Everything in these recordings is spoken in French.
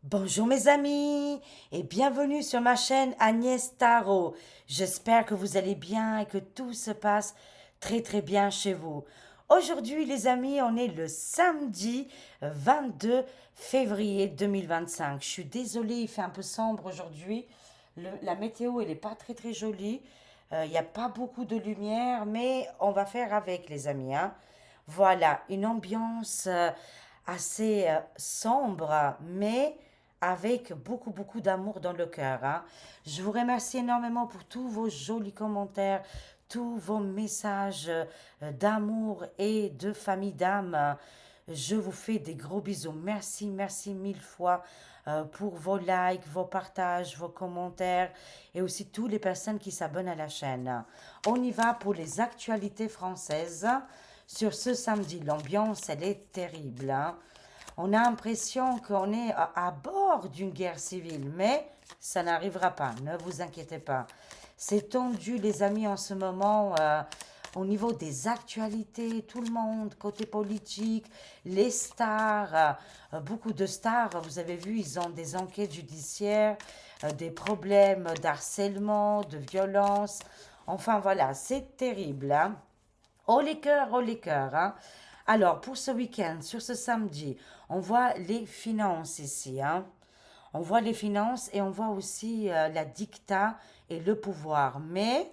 Bonjour mes amis et bienvenue sur ma chaîne Agnès Tarot. J'espère que vous allez bien et que tout se passe très très bien chez vous. Aujourd'hui les amis, on est le samedi 22 février 2025. Je suis désolée, il fait un peu sombre aujourd'hui. La météo elle n'est pas très très jolie. Il n'y a pas beaucoup de lumière, mais on va faire avec les amis, hein. Voilà, une ambiance assez sombre, mais avec beaucoup, beaucoup d'amour dans le cœur, hein. Je vous remercie énormément pour tous vos jolis commentaires, tous vos messages d'amour et de famille d'âme. Je vous fais des gros bisous. Merci, merci mille fois pour vos likes, vos partages, vos commentaires et aussi toutes les personnes qui s'abonnent à la chaîne. On y va pour les actualités françaises. Sur ce samedi, l'ambiance, elle est terrible, hein. On a l'impression qu'on est à bord d'une guerre civile, mais ça n'arrivera pas, ne vous inquiétez pas. C'est tendu, les amis, en ce moment, au niveau des actualités, tout le monde, côté politique, les stars, beaucoup de stars, vous avez vu, ils ont des enquêtes judiciaires, des problèmes d'harcèlement, de violence. Enfin voilà, c'est terrible, hein. Oh les cœurs, hein. Alors, pour ce week-end, sur ce samedi, on voit les finances ici, hein. On voit les finances et on voit aussi la dicta et le pouvoir. Mais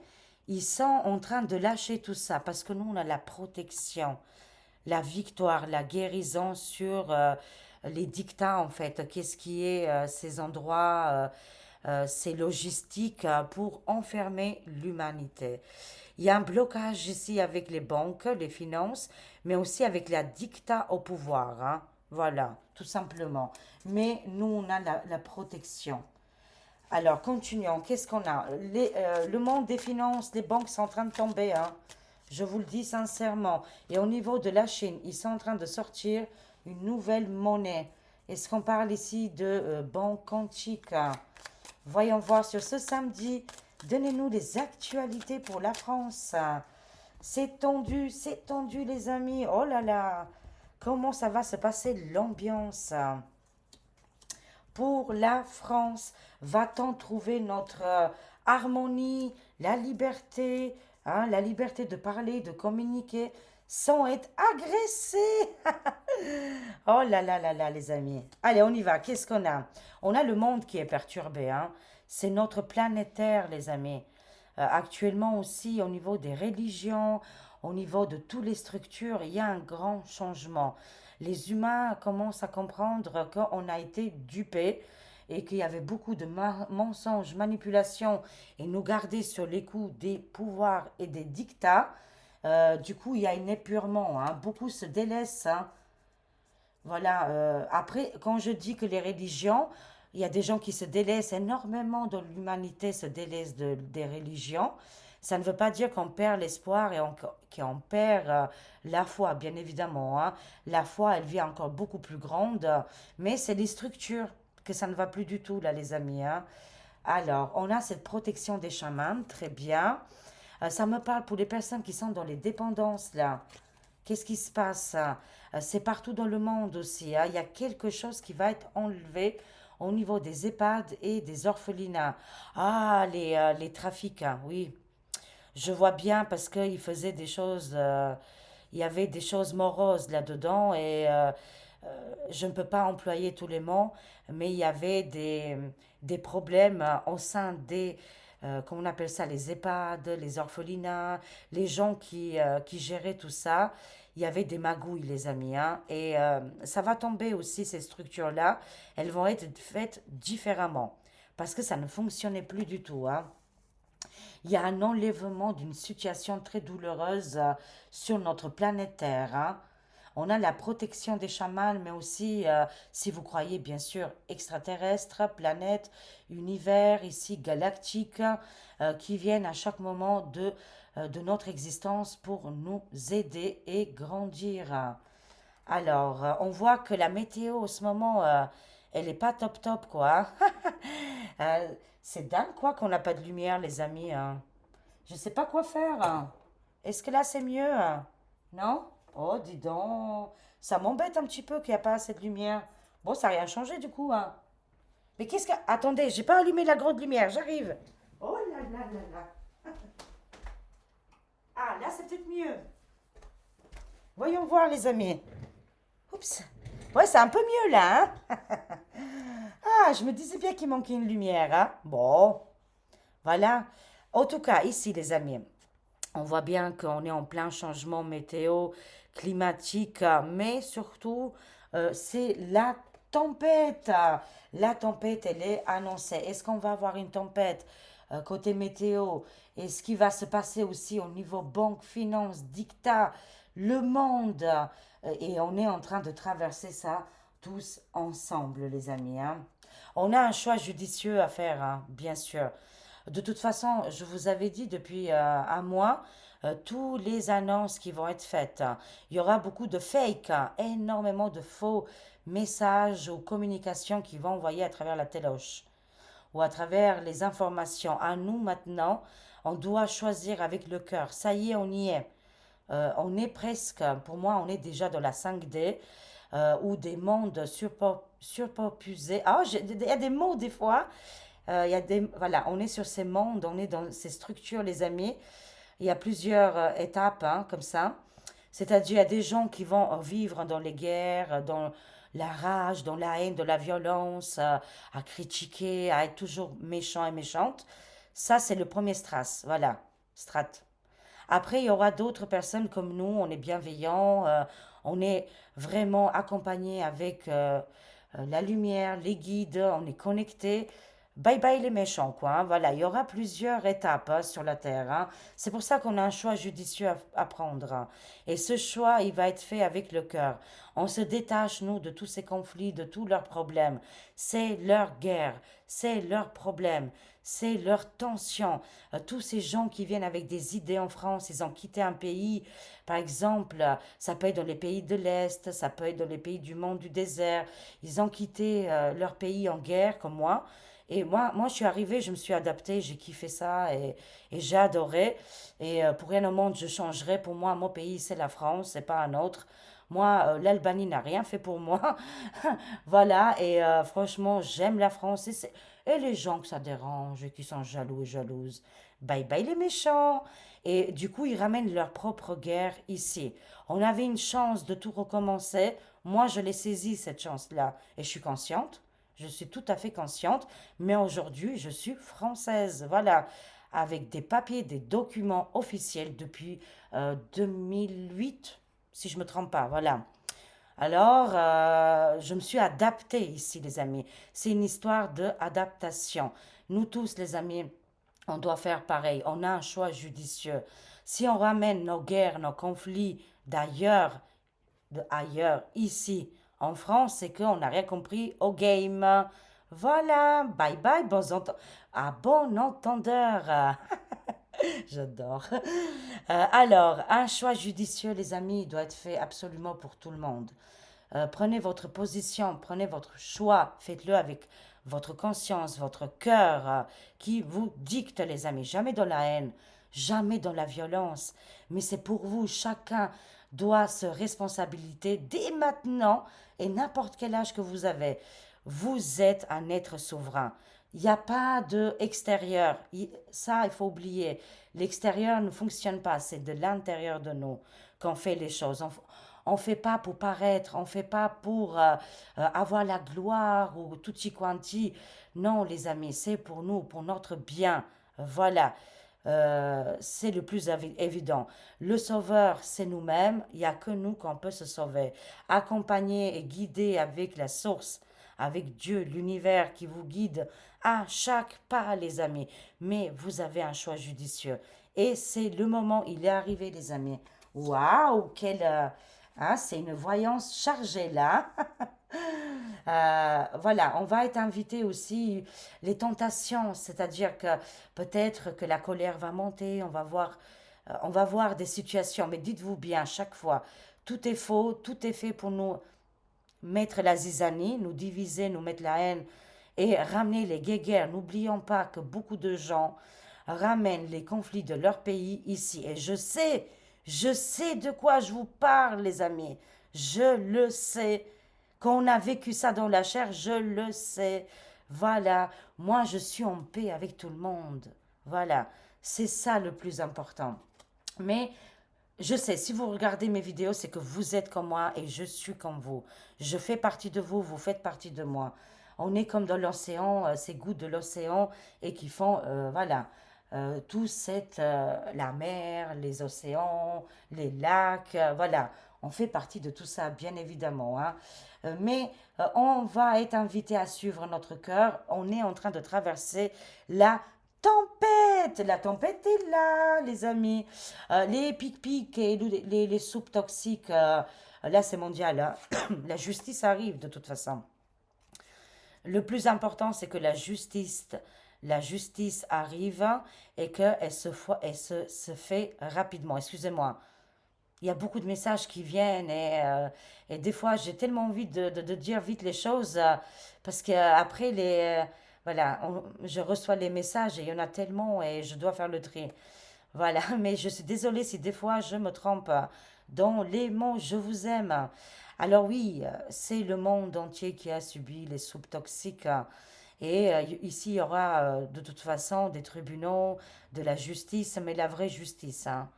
ils sont en train de lâcher tout ça parce que nous, on a la protection, la victoire, la guérison sur les dictats, en fait. Qu'est-ce qui est ces endroits, ces logistiques pour enfermer l'humanité. Il y a un blocage ici avec les banques, les finances, mais aussi avec la dictat au pouvoir, hein. Voilà, tout simplement. Mais nous, on a la protection. Alors, continuons. Qu'est-ce qu'on a? Le monde des finances, les banques sont en train de tomber, hein. Je vous le dis sincèrement. Et au niveau de la Chine, ils sont en train de sortir une nouvelle monnaie. Est-ce qu'on parle ici de banque quantique, hein? Voyons voir sur ce samedi. Donnez-nous les actualités pour la France. C'est tendu les amis. Oh là là. Comment ça va se passer l'ambiance pour la France? Va-t-on trouver notre harmonie, la liberté, hein, la liberté de parler, de communiquer sans être agressé? Oh là là là là, les amis. Allez, on y va. Qu'est-ce qu'on a? On a le monde qui est perturbé, hein. C'est notre planète Terre, les amis. Actuellement aussi, au niveau des religions, au niveau de toutes les structures, il y a un grand changement. Les humains commencent à comprendre qu'on a été dupés et qu'il y avait beaucoup de mensonges, manipulations et nous garder sur les coups des pouvoirs et des dictats. Du coup, il y a un épurement, hein. Beaucoup se délaissent, hein. Voilà. Après, quand je dis que les religions, il y a des gens qui se délaissent énormément de l'humanité, se délaissent des religions. Ça ne veut pas dire qu'on perd l'espoir et qu'on perd la foi, bien évidemment, hein. La foi, elle vient encore beaucoup plus grande, mais c'est les structures que ça ne va plus du tout, là, les amis, hein. Alors, on a cette protection des chamans, très bien. Ça me parle pour les personnes qui sont dans les dépendances, là. Qu'est-ce qui se passe? C'est partout dans le monde aussi, hein. Il y a quelque chose qui va être enlevé au niveau des EHPAD et des orphelinats. Ah, les trafics, hein, oui. Je vois bien parce qu'il faisait des choses, il y avait des choses moroses là-dedans et je ne peux pas employer tous les mots, mais il y avait des problèmes au sein des, comment on appelle ça, les EHPAD, les orphelinats, les gens qui géraient tout ça. Il y avait des magouilles, les amis, hein, et ça va tomber aussi, ces structures-là. Elles vont être faites différemment parce que ça ne fonctionnait plus du tout, hein. Il y a un enlèvement d'une situation très douloureuse sur notre planète Terre, hein. On a la protection des chamans, mais aussi, si vous croyez bien sûr, extraterrestres, planètes, univers, ici galactiques, qui viennent à chaque moment de notre existence pour nous aider et grandir. Alors, on voit que la météo en ce moment, elle n'est pas top top, quoi. Euh, c'est dingue, quoi, qu'on n'a pas de lumière, les amis, hein. Je sais pas quoi faire, hein. Est-ce que là, c'est mieux, hein? Non? Oh, dis donc. Ça m'embête un petit peu qu'il n'y a pas assez de lumière. Bon, ça n'a rien changé, du coup, hein. Mais qu'est-ce que... Attendez, j'ai pas allumé la grande lumière, j'arrive. Oh là là là là. Ah, là, c'est peut-être mieux. Voyons voir, les amis. Oups. Ouais, c'est un peu mieux là, hein? Ah, je me disais bien qu'il manquait une lumière, hein? Bon, voilà. En tout cas, ici, les amis, on voit bien qu'on est en plein changement météo climatique, mais surtout, c'est la tempête. La tempête, elle est annoncée. Est-ce qu'on va avoir une tempête côté météo? Et ce qui va se passer aussi au niveau banque, finance, dictat, le monde? Et on est en train de traverser ça tous ensemble, les amis, hein. On a un choix judicieux à faire, hein, bien sûr. De toute façon, je vous avais dit depuis un mois, tous les annonces qui vont être faites, hein. Il y aura beaucoup de fake, hein, énormément de faux messages ou communications qui vont envoyer à travers la téloche ou à travers les informations. À nous maintenant, on doit choisir avec le cœur. Ça y est, on y est. On est presque, pour moi, on est déjà dans la 5D ou des mondes surpopusés. Ah, il y a des mots des fois. Il y a des, voilà, on est sur ces mondes, on est dans ces structures, les amis. Il y a plusieurs étapes, hein, comme ça. C'est-à-dire, il y a des gens qui vont vivre dans les guerres, dans la rage, dans la haine, de la violence, à critiquer, à être toujours méchant et méchante. Ça, c'est le premier strass. Voilà, strat. Après, il y aura d'autres personnes comme nous, on est bienveillants, on est vraiment accompagnés avec la lumière, les guides, on est connectés. Bye bye les méchants, quoi, hein. Voilà, il y aura plusieurs étapes, hein, sur la Terre, hein. C'est pour ça qu'on a un choix judicieux à prendre, hein. Et ce choix, il va être fait avec le cœur. On se détache, nous, de tous ces conflits, de tous leurs problèmes. C'est leur guerre, c'est leurs problèmes, c'est leur tension. Tous ces gens qui viennent avec des idées en France, ils ont quitté un pays, par exemple, ça peut être dans les pays de l'Est, ça peut être dans les pays du monde du désert. Ils ont quitté leur pays en guerre, comme moi. Et moi, je suis arrivée, je me suis adaptée, j'ai kiffé ça et j'ai adoré. Et pour rien au monde, je changerais. Pour moi, mon pays, c'est la France, c'est pas un autre. Moi, l'Albanie n'a rien fait pour moi. Voilà, et franchement, j'aime la France. Et les gens que ça dérange et qui sont jaloux et jalouses, bye bye les méchants. Et du coup, ils ramènent leur propre guerre ici. On avait une chance de tout recommencer. Moi, je l'ai saisie, cette chance-là. Et je suis consciente. Je suis tout à fait consciente. Mais aujourd'hui, je suis française. Voilà. Avec des papiers, des documents officiels depuis 2008, si je ne me trompe pas. Voilà. Alors, je me suis adaptée ici, les amis. C'est une histoire d'adaptation. Nous tous, les amis, on doit faire pareil. On a un choix judicieux. Si on ramène nos guerres, nos conflits d'ailleurs, ici, en France, c'est qu'on n'a rien compris au game. Voilà, bye bye, à bon entendeur. J'adore. Alors, un choix judicieux, les amis, doit être fait absolument pour tout le monde. Prenez votre position, prenez votre choix, faites-le avec votre conscience, votre cœur qui vous dicte, les amis. Jamais dans la haine, jamais dans la violence, mais c'est pour vous. Chacun doit se responsabiliser dès maintenant et n'importe quel âge que vous avez. Vous êtes un être souverain. Il n'y a pas de extérieur. Ça, il faut oublier. L'extérieur ne fonctionne pas. C'est de l'intérieur de nous qu'on fait les choses. On ne fait pas pour paraître. On ne fait pas pour avoir la gloire ou tutti quanti. Non, les amis, c'est pour nous, pour notre bien. Voilà. C'est le plus évident. Le sauveur, c'est nous-mêmes. Il n'y a que nous qu'on peut se sauver. Accompagner et guider avec la source, avec Dieu, l'univers qui vous guide à chaque pas, les amis. Mais vous avez un choix judicieux. Et c'est le moment, il est arrivé, les amis. Waouh, hein, c'est une voyance chargée là. Voilà, on va être invité aussi les tentations, c'est-à-dire que peut-être que la colère va monter, on va voir des situations, mais dites-vous bien, chaque fois, tout est faux, tout est fait pour nous mettre la zizanie, nous diviser, nous mettre la haine et ramener les guéguerres. N'oublions pas que beaucoup de gens ramènent les conflits de leur pays ici. Et je sais de quoi je vous parle, les amis. Je le sais. Quand on a vécu ça dans la chair, je le sais. Voilà, moi je suis en paix avec tout le monde. Voilà, c'est ça le plus important. Mais je sais, si vous regardez mes vidéos, c'est que vous êtes comme moi et je suis comme vous. Je fais partie de vous, vous faites partie de moi. On est comme dans l'océan, ces gouttes de l'océan et qui font, voilà, tout cette, la mer, les océans, les lacs, voilà. On fait partie de tout ça, bien évidemment, hein. Mais on va être invité à suivre notre cœur. On est en train de traverser la tempête. La tempête est là, les amis. Les pics-pics et les soupes toxiques, là c'est mondial, hein. La justice arrive de toute façon. Le plus important, c'est que la justice arrive et qu'elle se fait rapidement. Excusez-moi. Il y a beaucoup de messages qui viennent et des fois j'ai tellement envie de dire vite les choses parce que après voilà, je reçois les messages et il y en a tellement et je dois faire le tri. Voilà, mais je suis désolée si des fois je me trompe dans les mots je vous aime. Alors oui, c'est le monde entier qui a subi les soupes toxiques. Et ici, il y aura de toute façon des tribunaux, de la justice, mais la vraie justice, hein.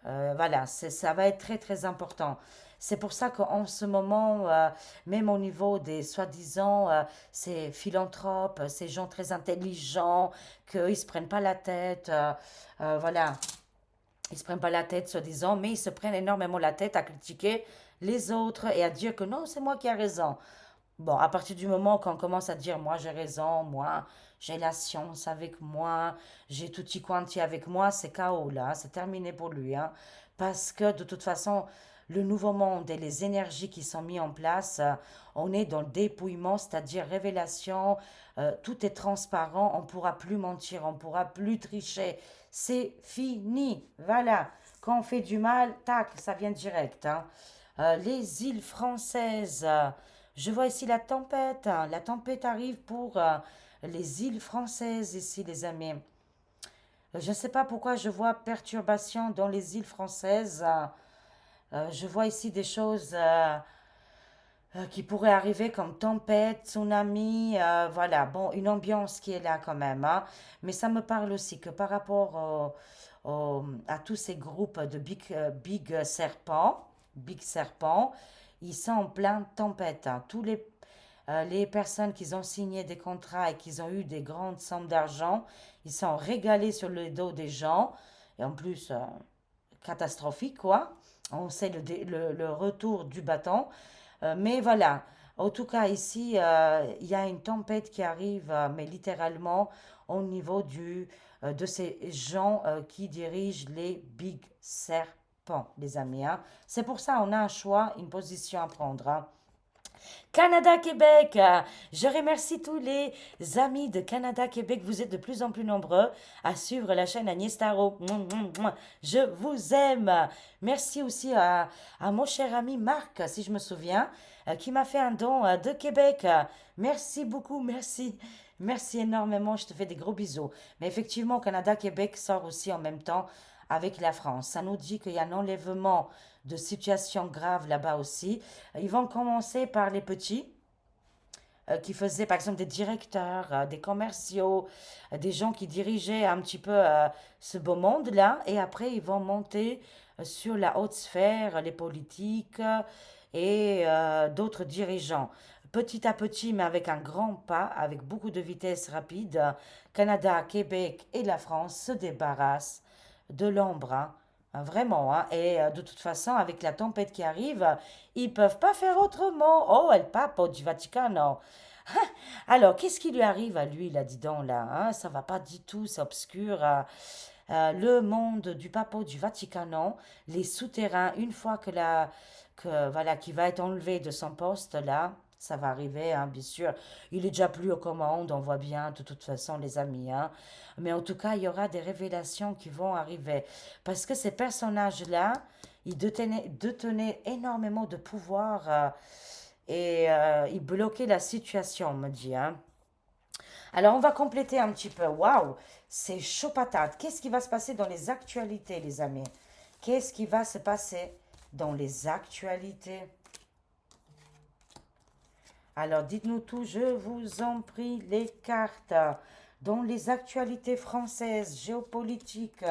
Voilà, ça va être très très important. C'est pour ça qu'en ce moment, même au niveau des soi-disant, ces philanthropes, ces gens très intelligents, qu'ils ne se prennent pas la tête, voilà, ils se prennent pas la tête, soi-disant, mais ils se prennent énormément la tête à critiquer les autres et à dire que non, c'est moi qui ai raison. Bon, à partir du moment qu'on commence à dire moi j'ai raison, moi j'ai la science avec moi, j'ai tutti quanti avec moi, c'est KO là, c'est terminé pour lui, hein. Parce que de toute façon, le nouveau monde et les énergies qui sont mises en place, on est dans le dépouillement, c'est-à-dire révélation, tout est transparent, on ne pourra plus mentir, on ne pourra plus tricher, c'est fini, voilà. Quand on fait du mal, tac, ça vient direct, hein. Les îles françaises, je vois ici la tempête, hein. La tempête arrive pour les îles françaises ici, les amis. Je ne sais pas pourquoi je vois perturbation dans les îles françaises. Je vois ici des choses qui pourraient arriver comme tempête, tsunami, voilà. Bon, une ambiance qui est là quand même, hein. Mais ça me parle aussi que par rapport à tous ces groupes de big serpents, ils sont en pleine tempête, hein. Tous les personnes qui ont signé des contrats et qui ont eu des grandes sommes d'argent, ils sont régalés sur le dos des gens. Et en plus, catastrophique, quoi. On sait le retour du bâton. Mais voilà, en tout cas ici, il y a une tempête qui arrive, mais littéralement au niveau de ces gens qui dirigent les big serpents, les amis, hein. C'est pour ça qu'on a un choix, une position à prendre, hein. Canada-Québec, je remercie tous les amis de Canada-Québec. Vous êtes de plus en plus nombreux à suivre la chaîne Agnès Tarot. Mouah, mouah, mouah. Je vous aime. Merci aussi à mon cher ami Marc, si je me souviens, qui m'a fait un don de Québec. Merci beaucoup, merci. Merci énormément, je te fais des gros bisous. Mais effectivement, Canada-Québec sort aussi en même temps avec la France. Ça nous dit qu'il y a un enlèvement de situations graves là-bas aussi. Ils vont commencer par les petits, qui faisaient par exemple des directeurs, des commerciaux, des gens qui dirigeaient un petit peu ce beau monde-là, et après ils vont monter sur la haute sphère, les politiques et d'autres dirigeants. Petit à petit, mais avec un grand pas, avec beaucoup de vitesse rapide, Canada, Québec et la France se débarrassent de l'ombre, hein. Vraiment, hein. Et de toute façon, avec la tempête qui arrive, ils peuvent pas faire autrement. Oh, El Papa du Vatican. Alors, qu'est-ce qui lui arrive à lui, là, dis donc, là, hein? Ça va pas du tout, c'est obscur. Le monde du pape du Vatican, les souterrains, une fois voilà, qu'il va être enlevé de son poste, là, ça va arriver, hein, bien sûr. Il est déjà plus aux commandes, on voit bien, de toute façon, les amis, hein. Mais en tout cas, il y aura des révélations qui vont arriver. Parce que ces personnages-là, ils détenaient énormément de pouvoir. Et il bloquait la situation, on me dit, hein. Alors, on va compléter un petit peu. Waouh, c'est chaud patate. Qu'est-ce qui va se passer dans les actualités, les amis? Qu'est-ce qui va se passer dans les actualités? Alors, dites-nous tout, je vous en prie, les cartes. Dans les actualités françaises, géopolitiques,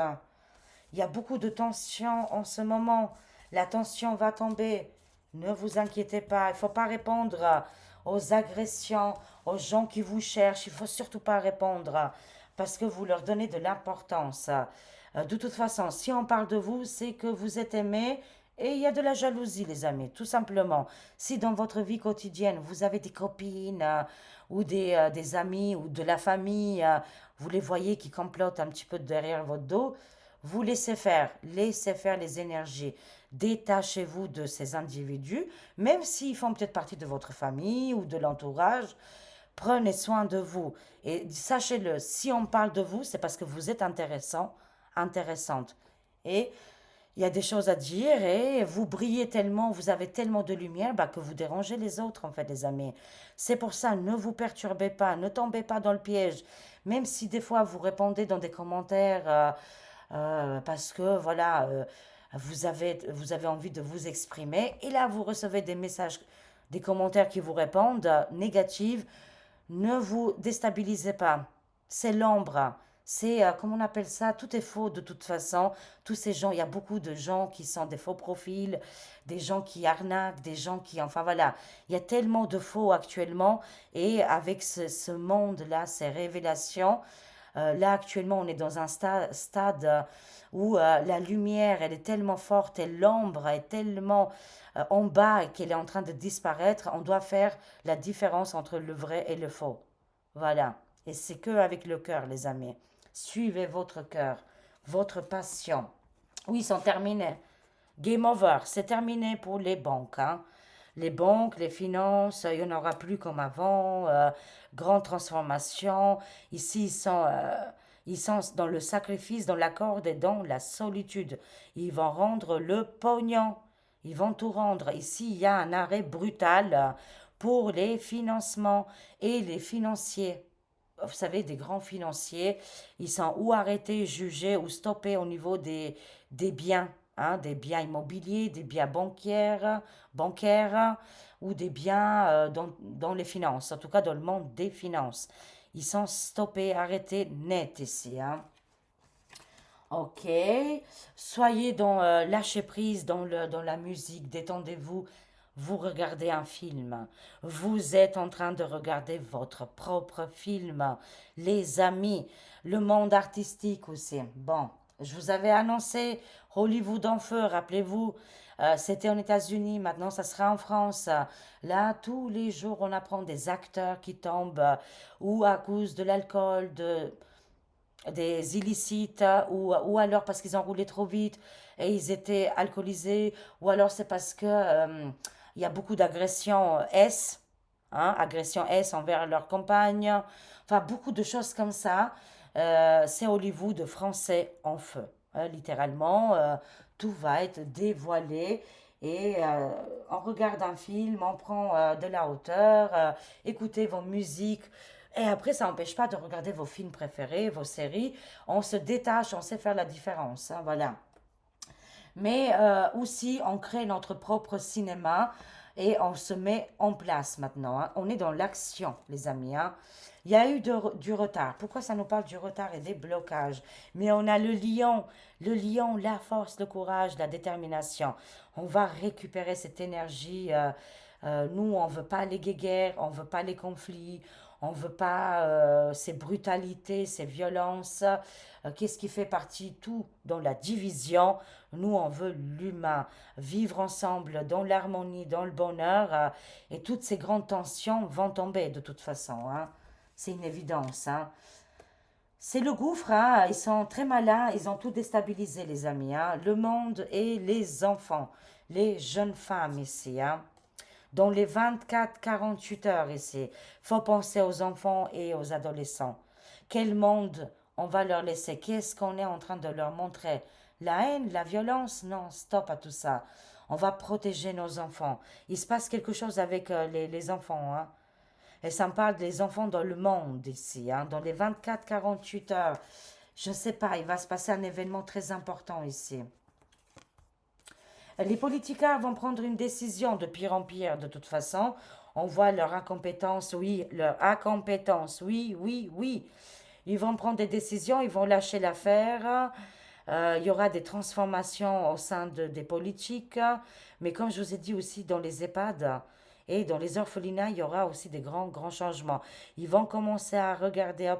il y a beaucoup de tensions en ce moment. La tension va tomber. Ne vous inquiétez pas. Il ne faut pas répondre aux agressions, aux gens qui vous cherchent. Il ne faut surtout pas répondre parce que vous leur donnez de l'importance. De toute façon, si on parle de vous, c'est que vous êtes aimé et il y a de la jalousie, les amis, tout simplement. Si dans votre vie quotidienne, vous avez des copines ou des amis ou de la famille, vous les voyez qui complotent un petit peu derrière votre dos, vous laissez faire les énergies. Détachez-vous de ces individus, même s'ils font peut-être partie de votre famille ou de l'entourage. Prenez soin de vous. Et sachez-le, si on parle de vous, c'est parce que vous êtes intéressant, intéressante. Et il y a des choses à dire et vous brillez tellement, vous avez tellement de lumière bah, que vous dérangez les autres, en fait, les amis. C'est pour ça, ne vous perturbez pas, ne tombez pas dans le piège. Même si des fois vous répondez dans des commentaires parce que, voilà, vous avez envie de vous exprimer. Et là, vous recevez des messages, des commentaires qui vous répondent, négatifs. Ne vous déstabilisez pas. C'est l'ombre. C'est, comment on appelle ça? Tout est faux de toute façon. Tous ces gens, il y a beaucoup de gens qui sont des faux profils, des gens qui arnaquent, des gens qui... Enfin voilà, il y a tellement de faux actuellement. Et avec ce monde-là, ces révélations, là actuellement, on est dans un stade où la lumière, elle est tellement forte et l'ombre est tellement en bas qu'elle est en train de disparaître. On doit faire la différence entre le vrai et le faux. Voilà. Et c'est que avec le cœur, les amis. Suivez votre cœur, votre passion. Oui, ils sont terminés. Game over, c'est terminé pour les banques, hein. Les banques, les finances, il n'y en aura plus comme avant. Grande transformation. Ici, ils sont dans le sacrifice, dans la corde et dans la solitude. Ils vont rendre le pognon. Ils vont tout rendre. Ici, il y a un arrêt brutal pour les financements et les financiers. Vous savez, des grands financiers, ils sont ou arrêtés, jugés ou stoppés au niveau des biens, hein, des biens immobiliers, des biens bancaires ou des biens dans les finances, en tout cas dans le monde des finances. Ils sont stoppés, arrêtés net ici, hein. Ok, soyez dans lâcher prise dans la musique, détendez-vous. Vous regardez un film. Vous êtes en train de regarder votre propre film. Les amis, le monde artistique aussi. Bon, je vous avais annoncé Hollywood en feu, rappelez-vous. C'était aux États-Unis, maintenant ça sera en France. Là, tous les jours, on apprend des acteurs qui tombent ou à cause de l'alcool, des illicites ou alors parce qu'ils ont roulé trop vite et ils étaient alcoolisés ou alors c'est parce que il y a beaucoup d'agressions S, hein, agressions S envers leur compagne, enfin beaucoup de choses comme ça. C'est Hollywood français en feu. Littéralement, tout va être dévoilé et on regarde un film, on prend de la hauteur, écoutez vos musiques. Et après, ça n'empêche pas de regarder vos films préférés, vos séries. On se détache, on sait faire la différence, hein, voilà. Mais aussi, on crée notre propre cinéma et on se met en place maintenant, hein. On est dans l'action, les amis, hein. Il y a eu du retard. Pourquoi ça nous parle du retard et des blocages? Mais on a le lion, la force, le courage, la détermination. On va récupérer cette énergie. Nous, on ne veut pas les guéguerres, on ne veut pas les conflits, on ne veut pas ces brutalités, ces violences. Qu'est-ce qui fait partie? Tout dans la division. Nous, on veut l'humain, vivre ensemble dans l'harmonie, dans le bonheur. Et toutes ces grandes tensions vont tomber de toute façon, hein. C'est une évidence, hein. C'est le gouffre, hein. Ils sont très malins, ils ont tout déstabilisé, les amis, hein. Le monde et les enfants, les jeunes femmes ici, hein. Dans les 24-48 heures ici, faut penser aux enfants et aux adolescents. Quel monde on va leur laisser? Qu'est-ce qu'on est en train de leur montrer? La haine, la violence? Non, stop à tout ça. On va protéger nos enfants. Il se passe quelque chose avec les enfants, hein. Et ça me parle des enfants dans le monde ici, hein. Dans les 24-48 heures, je ne sais pas, il va se passer un événement très important ici. Les politiciens vont prendre une décision de pire en pire de toute façon. On voit leur incompétence, oui, leur incompétence, oui, oui, oui. Ils vont prendre des décisions, ils vont lâcher l'affaire. Il y aura des transformations au sein des politiques, mais comme je vous ai dit aussi dans les EHPAD et dans les orphelinats, il y aura aussi des grands, grands changements. Ils vont commencer à regarder,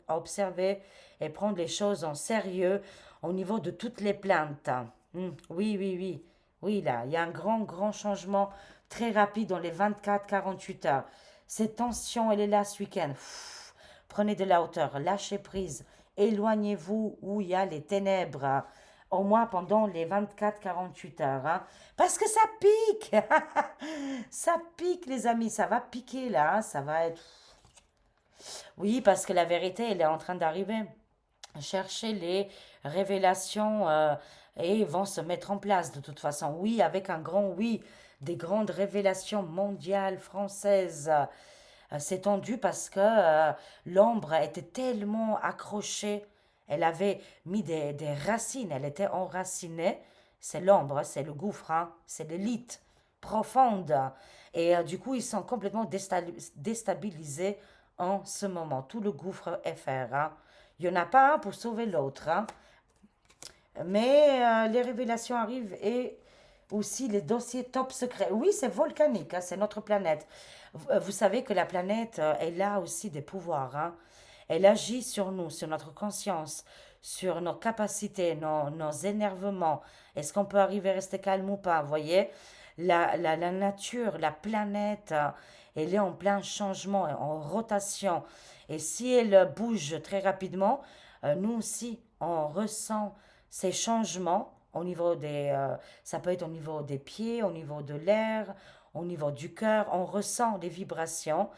observer et prendre les choses en sérieux au niveau de toutes les plaintes. Oui, oui, oui. Oui, là, il y a un grand, grand changement très rapide dans les 24-48 heures. Cette tension, elle est là ce week-end. Prenez de la hauteur, lâchez prise, éloignez-vous où il y a les ténèbres, hein, au moins pendant les 24-48 heures, hein, parce que ça pique, ça pique les amis, ça va piquer là, hein, ça va être... Oui, parce que la vérité, elle est en train d'arriver. Chercher les révélations et vont se mettre en place de toute façon. Oui, avec un grand oui, des grandes révélations mondiales, françaises. C'est tendu parce que l'ombre était tellement accrochée, elle avait mis des racines, elle était enracinée. C'est l'ombre, c'est le gouffre, hein, c'est l'élite profonde. Et du coup, ils sont complètement déstabilisés en ce moment. Tout le gouffre est fait, hein. Il n'y en a pas un pour sauver l'autre, hein. Mais les révélations arrivent et aussi les dossiers top secrets. Oui, c'est volcanique, hein, c'est notre planète. Vous savez que la planète, elle a aussi des pouvoirs, hein. Elle agit sur nous, sur notre conscience, sur nos capacités, nos énervements. Est-ce qu'on peut arriver à rester calme ou pas? Vous voyez, la nature, la planète, elle est en plein changement, en rotation. Et si elle bouge très rapidement, nous aussi, on ressent ces changements au niveau ça peut être au niveau des pieds, au niveau de l'air, au niveau du cœur. On ressent des vibrations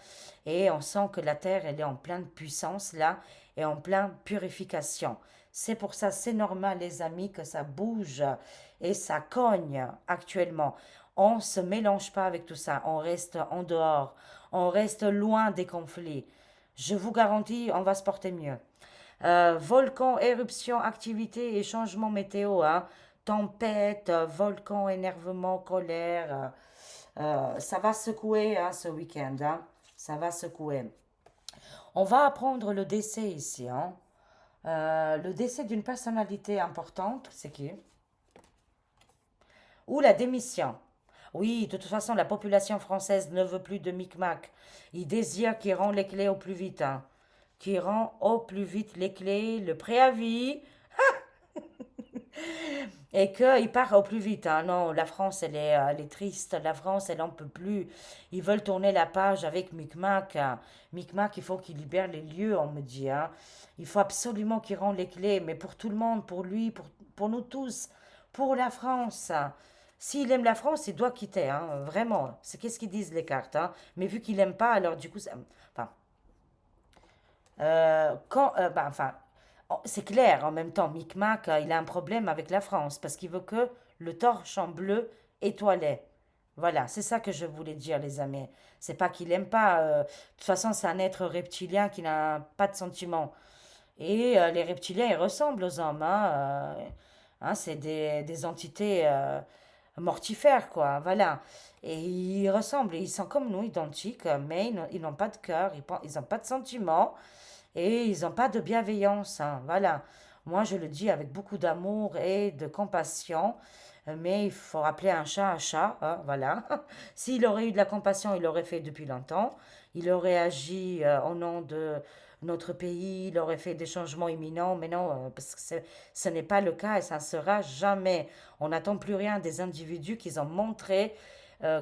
et on sent que la Terre, elle est en pleine puissance là et en pleine purification. C'est pour ça, c'est normal, les amis, que ça bouge et ça cogne actuellement. On ne se mélange pas avec tout ça. On reste en dehors. On reste loin des conflits. Je vous garantis, on va se porter mieux. Volcan, éruption, activité et changement météo, hein. Tempête, volcan, énervement, colère. Ça va secouer, hein, ce week-end, hein. Ça va secouer. On va apprendre le décès ici, hein. Le décès d'une personnalité importante, c'est qui? Ou la démission. Oui, de toute façon, la population française ne veut plus de micmac. Il désire qu'il rend les clés au plus vite, hein. Qu'il rend au plus vite les clés, le préavis, et qu'il part au plus vite, hein. Non, la France, elle est triste. La France, elle en peut plus. Ils veulent tourner la page avec Micmac, hein. Micmac, il faut qu'il libère les lieux, on me dit, hein. Il faut absolument qu'il rende les clés, mais pour tout le monde, pour lui, pour nous tous, pour la France, hein. S'il aime la France, il doit quitter, hein. Vraiment. C'est qu'est-ce qu'ils disent les cartes, hein. Mais vu qu'il aime pas, alors du coup, enfin, enfin, c'est clair, en même temps, Micmac, il a un problème avec la France parce qu'il veut que le torche en bleu étoilé. Voilà, c'est ça que je voulais dire, les amis. C'est pas qu'il aime pas. De toute façon, c'est un être reptilien qui n'a pas de sentiments. Et les reptiliens, ils ressemblent aux hommes, hein. Hein, c'est des entités mortifères, quoi. Voilà. Et ils ressemblent, ils sont comme nous, identiques, mais ils n'ont pas de cœur, ils n'ont pas de sentiments. Et ils n'ont pas de bienveillance, hein, voilà. Moi, je le dis avec beaucoup d'amour et de compassion, mais il faut rappeler un chat, hein, voilà. S'il aurait eu de la compassion, il l'aurait fait depuis longtemps. Il aurait agi au nom de notre pays, il aurait fait des changements imminents, mais non, parce que ce n'est pas le cas et ça ne sera jamais. On n'attend plus rien des individus qui ont montré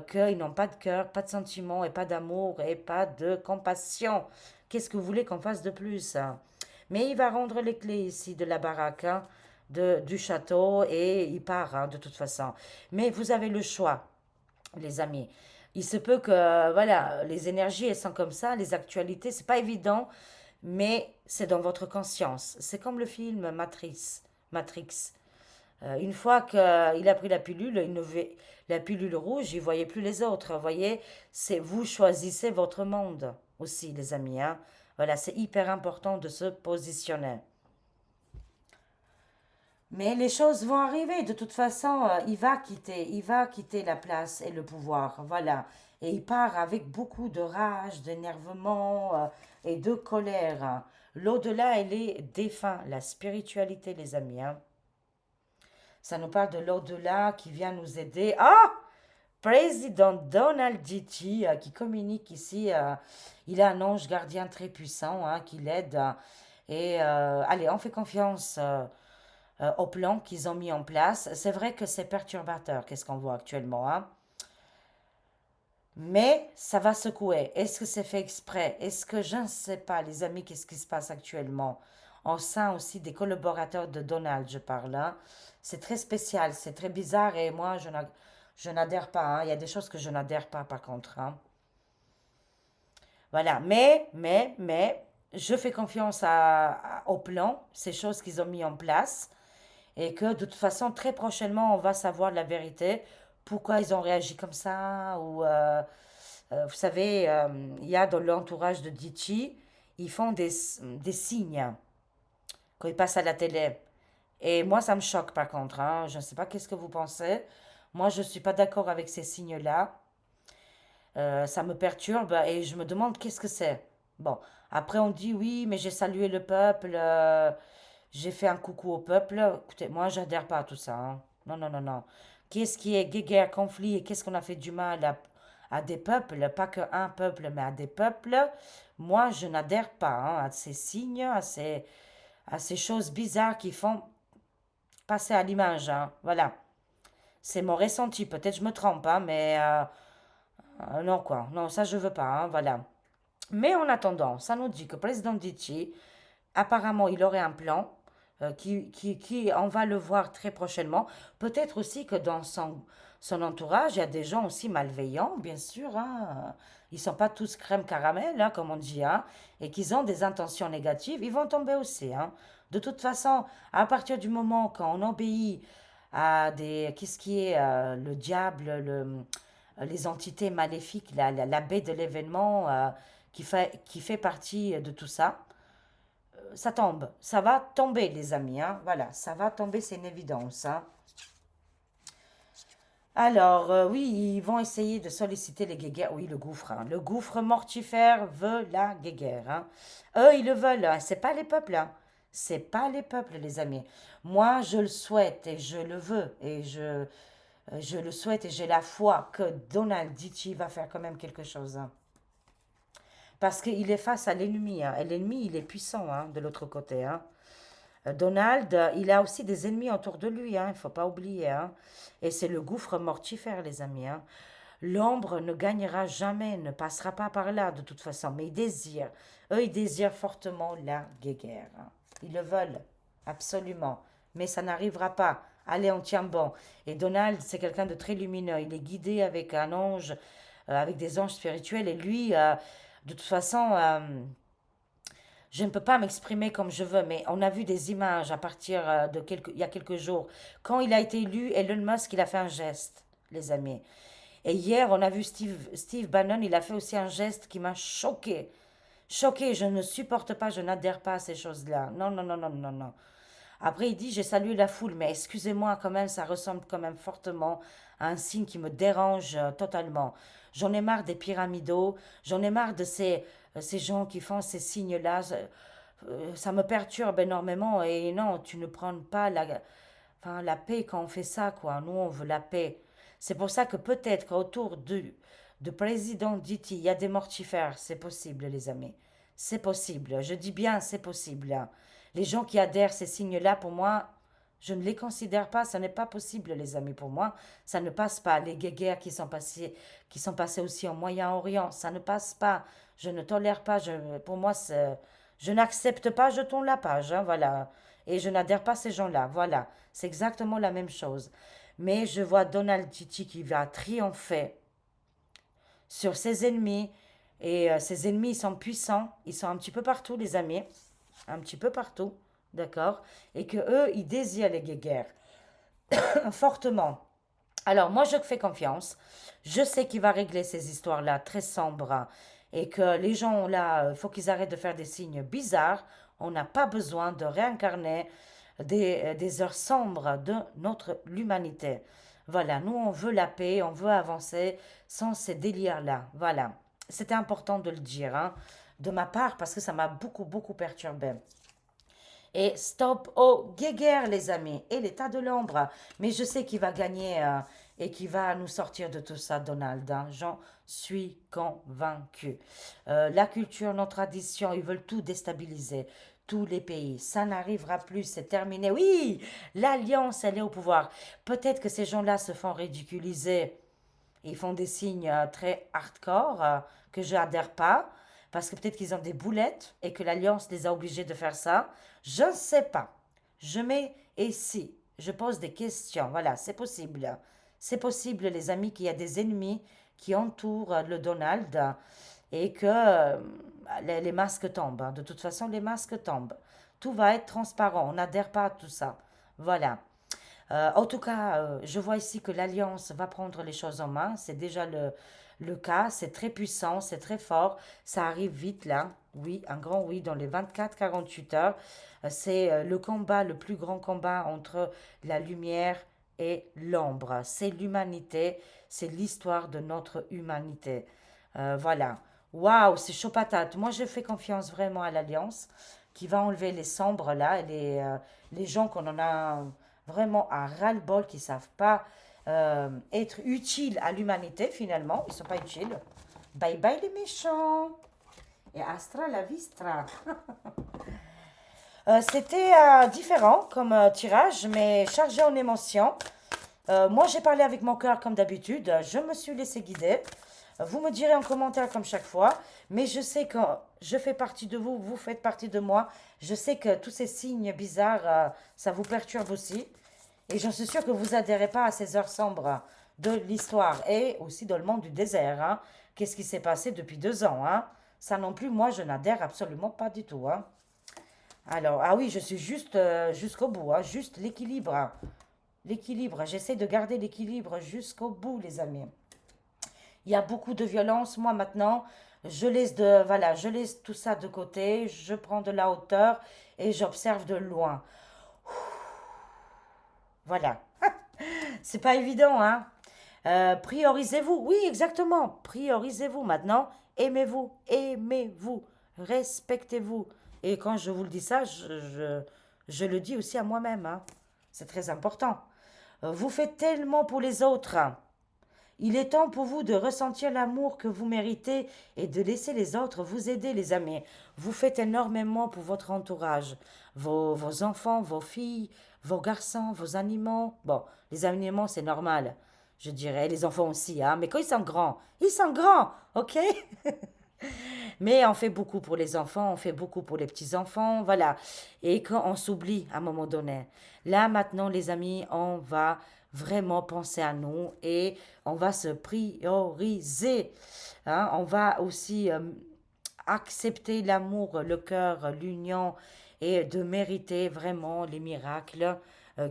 qu'ils n'ont pas de cœur, pas de sentiments et pas d'amour et pas de compassion. Qu'est-ce que vous voulez qu'on fasse de plus, hein? Mais il va rendre les clés ici de la baraque, hein, du château et il part, hein, de toute façon. Mais vous avez le choix, les amis. Il se peut que, voilà, les énergies, elles sont comme ça, les actualités, c'est pas évident, mais c'est dans votre conscience. C'est comme le film Matrix. Une fois qu'il a pris la pilule, la pilule rouge, il ne voyait plus les autres. Vous voyez, c'est vous choisissez votre monde aussi, les amis, hein. Voilà, c'est hyper important de se positionner. Mais les choses vont arriver. De toute façon, il va quitter la place et le pouvoir. Voilà. Et il part avec beaucoup de rage, d'énervement et de colère, hein. L'au-delà, elle est défunt, la spiritualité, les amis, hein. Ça nous parle de l'au-delà qui vient nous aider. Ah! Président Donald Ditti, qui communique ici, il a un ange gardien très puissant, hein, qui l'aide. Et allez, on fait confiance au plan qu'ils ont mis en place. C'est vrai que c'est perturbateur, qu'est-ce qu'on voit actuellement, hein. Mais ça va secouer. Est-ce que c'est fait exprès? Est-ce que je ne sais pas, les amis, qu'est-ce qui se passe actuellement? Au sein aussi des collaborateurs de Donald, je parle, hein. C'est très spécial, c'est très bizarre et moi, je n'adhère pas, hein. Il y a des choses que je n'adhère pas, par contre, hein. Voilà. Mais, je fais confiance au plan, ces choses qu'ils ont mis en place et que de toute façon, très prochainement, on va savoir la vérité. Pourquoi ils ont réagi comme ça ou vous savez, il y a dans l'entourage de Dichi, ils font des signes quand ils passent à la télé. Et moi, ça me choque par contre, hein. Je ne sais pas qu'est-ce que vous pensez. Moi, je ne suis pas d'accord avec ces signes-là. Ça me perturbe et je me demande qu'est-ce que c'est. Bon, après on dit oui, mais j'ai salué le peuple, j'ai fait un coucou au peuple. Écoutez, moi, j'adhère pas à tout ça, hein. Non, non, non, non. Qu'est-ce qui est guerre, conflit et qu'est-ce qu'on a fait du mal à des peuples, pas qu'un peuple, mais à des peuples? Moi, je n'adhère pas, hein, à ces signes, à ces choses bizarres qui font passer à l'image, hein. Voilà. C'est mon ressenti. Peut-être je me trompe, hein, mais non, quoi. Non, ça, je veux pas, hein, voilà. Mais en attendant, ça nous dit que le président Dichi, apparemment, il aurait un plan on va le voir très prochainement. Peut-être aussi que dans son entourage, il y a des gens aussi malveillants, bien sûr, hein. Ils ne sont pas tous crème caramel, hein, comme on dit, hein, et qu'ils ont des intentions négatives, ils vont tomber aussi, hein. De toute façon, à partir du moment quand on obéit à qu'est-ce qui est le diable, les entités maléfiques, la baie de l'événement qui fait partie de tout ça, ça tombe. Ça va tomber, les amis, hein. Voilà, ça va tomber, c'est une évidence, hein. Alors, oui, ils vont essayer de solliciter les guéguerres. Oui, le gouffre, hein. Le gouffre mortifère veut la guéguerre, hein. Eux, ils le veulent, hein. C'est pas les peuples, hein. C'est pas les peuples, les amis. Moi, je le souhaite et je le veux et je le souhaite et j'ai la foi que Donald Dichi va faire quand même quelque chose, hein. Parce qu'il est face à l'ennemi, hein. Et l'ennemi, il est puissant, hein, de l'autre côté, hein. Donald, il a aussi des ennemis autour de lui, hein, il ne faut pas oublier, hein. Et c'est le gouffre mortifère, les amis, hein. L'ombre ne gagnera jamais, ne passera pas par là, de toute façon. Mais ils désirent, eux, ils désirent fortement la guéguerre, hein. Ils le veulent, absolument. Mais ça n'arrivera pas. Allez, on tient bon. Et Donald, c'est quelqu'un de très lumineux. Il est guidé avec un ange, avec des anges spirituels. Et lui, de toute façon, je ne peux pas m'exprimer comme je veux, mais on a vu des images à partir il y a quelques jours. Quand il a été élu, Elon Musk, il a fait un geste, les amis. Et hier, on a vu Steve Bannon, il a fait aussi un geste qui m'a choqué. Choqué, je ne supporte pas, je n'adhère pas à ces choses-là. Non, non, non, non, non, non. Après, il dit, j'ai salué la foule, mais excusez-moi quand même, ça ressemble quand même fortement à un signe qui me dérange totalement. J'en ai marre des pyramidaux, j'en ai marre de ces gens qui font ces signes-là. Ça me perturbe énormément et non, tu ne prends pas enfin, la paix quand on fait ça, quoi. Nous, on veut la paix. C'est pour ça que peut-être qu'autour de président Diti, il y a des mortifères. C'est possible, les amis. C'est possible. Je dis bien, c'est possible, hein. Les gens qui adhèrent à ces signes-là, pour moi, je ne les considère pas. Ça n'est pas possible, les amis, pour moi. Ça ne passe pas. Les guerres qui sont passées aussi au Moyen-Orient, ça ne passe pas. Je ne tolère pas. Pour moi, je n'accepte pas. Je tourne la page, hein, voilà. Et je n'adhère pas à ces gens-là. Voilà. C'est exactement la même chose. Mais je vois Donald Titi qui va triompher sur ses ennemis. Et ses ennemis, ils sont puissants. Ils sont un petit peu partout, les amis. Un petit peu partout. D'accord? Et que eux, ils désirent les guerres fortement. Alors, moi, je fais confiance. Je sais qu'il va régler ces histoires-là très sombres et que les gens, là, il faut qu'ils arrêtent de faire des signes bizarres. On n'a pas besoin de réincarner des heures sombres de l'humanité. Voilà, nous, on veut la paix, on veut avancer sans ces délires-là. Voilà. C'était important de le dire, hein, de ma part, parce que ça m'a beaucoup, beaucoup perturbé. Et stop au guéguerre, les amis, et l'état de l'ombre. Mais je sais qu'il va gagner et qu'il va nous sortir de tout ça, Donald, hein. J'en suis convaincu. La culture, nos traditions, ils veulent tout déstabiliser. Tous les pays. Ça n'arrivera plus, c'est terminé. Oui, l'alliance, elle est au pouvoir. Peut-être que ces gens-là se font ridiculiser. Ils font des signes très hardcore que je n'adhère pas parce que peut-être qu'ils ont des boulettes et que l'Alliance les a obligés de faire ça. Je ne sais pas. Je mets ici. Je pose des questions. Voilà, c'est possible. C'est possible, les amis, qu'il y a des ennemis qui entourent le Donald et que les masques tombent, hein. De toute façon, les masques tombent. Tout va être transparent. On n'adhère pas à tout ça. Voilà. En tout cas, je vois ici que l'Alliance va prendre les choses en main. C'est déjà le cas. C'est très puissant, c'est très fort. Ça arrive vite là. Oui, un grand oui dans les 24-48 heures. C'est le combat, le plus grand combat entre la lumière et l'ombre. C'est l'humanité. C'est l'histoire de notre humanité. Voilà. Waouh, c'est chaud patate. Moi, je fais confiance vraiment à l'Alliance qui va enlever les sombres là, et les gens qu'on en a vraiment à ras-le-bol, qui ne savent pas être utiles à l'humanité finalement. Ils ne sont pas utiles. Bye bye les méchants. Et astra la vistra. C'était différent comme tirage, mais chargé en émotions. Moi, j'ai parlé avec mon cœur comme d'habitude. Je me suis laissé guider. Vous me direz en commentaire comme chaque fois. Mais je sais que je fais partie de vous, vous faites partie de moi. Je sais que tous ces signes bizarres, ça vous perturbe aussi. Et j'en suis sûre que vous adhérez pas à ces heures sombres de l'histoire et aussi dans le monde du désert, hein. Qu'est-ce qui s'est passé depuis 2 ans, hein? Ça non plus, moi, je n'adhère absolument pas du tout, hein. Alors, ah oui, je suis juste jusqu'au bout, hein, juste l'équilibre, hein. L'équilibre, j'essaie de garder l'équilibre jusqu'au bout, les amis. Il y a beaucoup de violence. Moi, maintenant, voilà, je laisse tout ça de côté, je prends de la hauteur et j'observe de loin. Voilà. C'est pas évident, hein? Priorisez-vous. Oui, exactement. Priorisez-vous maintenant. Aimez-vous. Aimez-vous. Respectez-vous. Et quand je vous le dis ça, je le dis aussi à moi-même, hein. C'est très important. Vous faites tellement pour les autres, hein. Il est temps pour vous de ressentir l'amour que vous méritez et de laisser les autres vous aider, les amis. Vous faites énormément pour votre entourage, vos enfants, vos filles, vos garçons, vos animaux. Bon, les animaux, c'est normal, je dirais. Les enfants aussi, hein. Mais quand ils sont grands, ok? Mais on fait beaucoup pour les enfants, on fait beaucoup pour les petits-enfants, voilà. Et quand on s'oublie à un moment donné, là maintenant les amis, on va vraiment penser à nous et on va se prioriser, hein. On va aussi accepter l'amour, le cœur, l'union et de mériter vraiment les miracles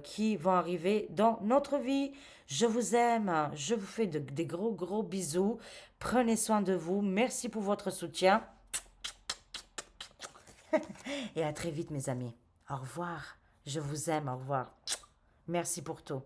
qui vont arriver dans notre vie. Je vous aime, je vous fais des gros gros bisous. Prenez soin de vous. Merci pour votre soutien et à très vite mes amis. Au revoir. Je vous aime, au revoir. Merci pour tout.